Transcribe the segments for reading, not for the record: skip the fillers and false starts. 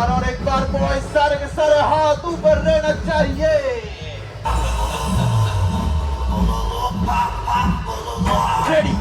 और एक बार बॉयज सारे के सारे हाथ ऊपर रहना चाहिए। रेडी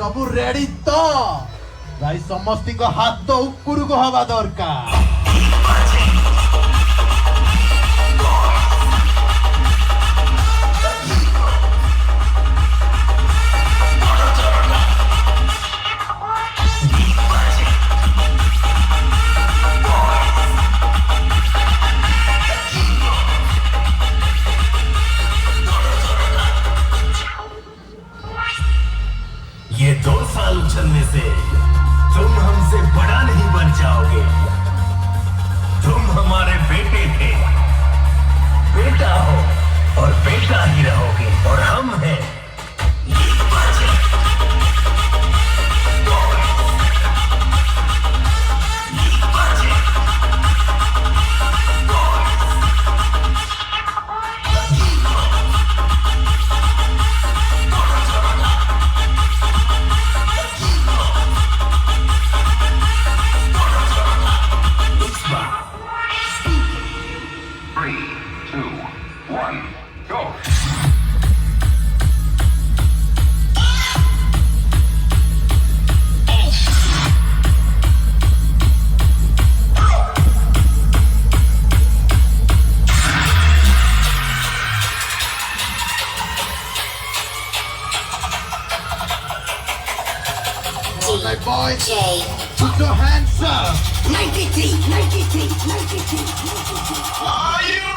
सबू रेडी तो भाई समस्ती को हाथ तो ऊपर को हवा दरकार। ये 2 साल उछलने से तुम हमसे बड़ा नहीं बन जाओगे। तुम हमारे बेटे थे, बेटा हो और बेटा ही रहोगे। और हम हैं Boys, put your hands up. 93, 93, 93, 93. Are you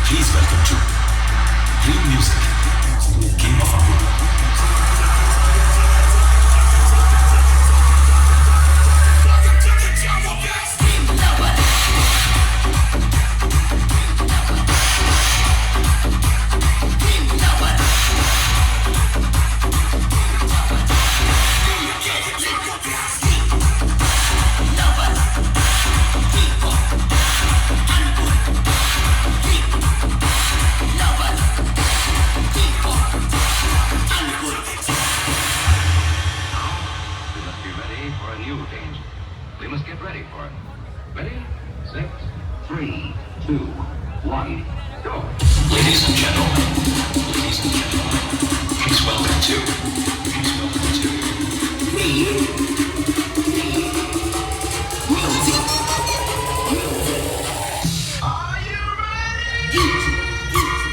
Please welcome to Dream Music, King of Abu. We must get ready for it. Ready? 6, 3, 2, 1, go. Ladies and gentlemen, please welcome to Are you ready?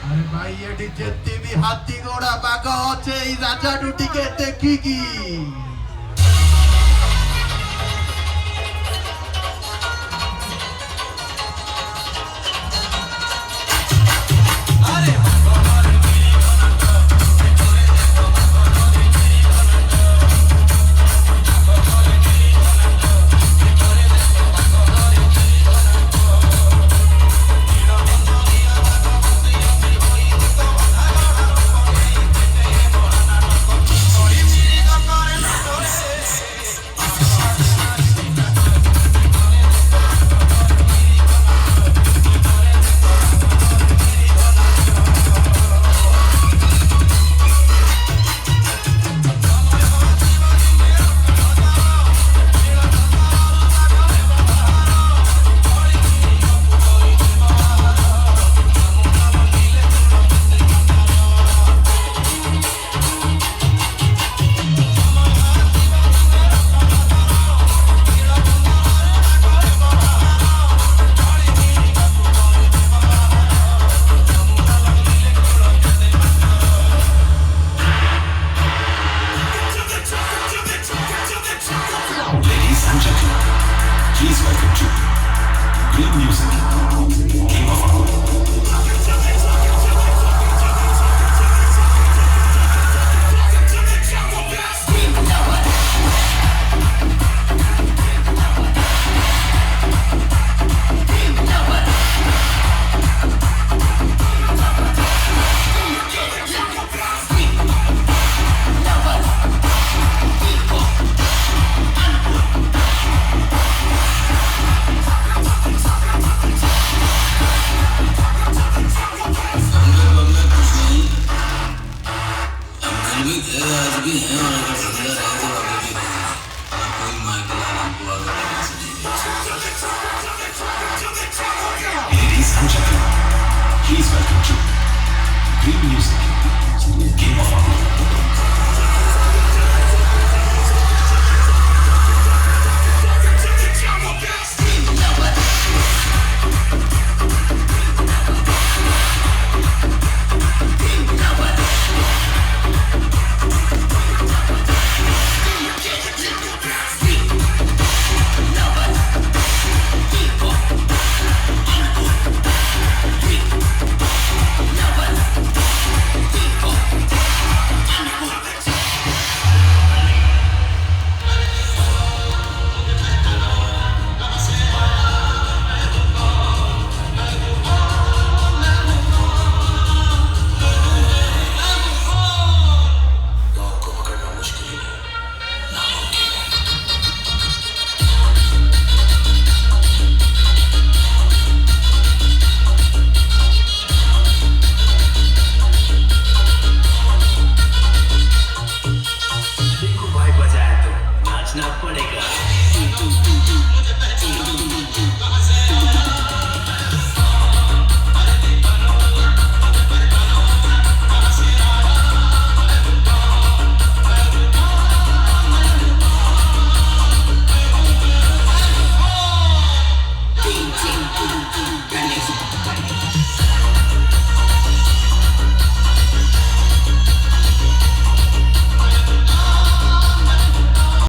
আরে ভাই এটি যেতে হাতি ঘোড়া বাঘা আছে এই রাজা দুটিকে দেখি কি please welcome to Dream Music, King of Abu. Ladies and gentlemen, please welcome to Dream Music, King of Abu. पड़ेगा।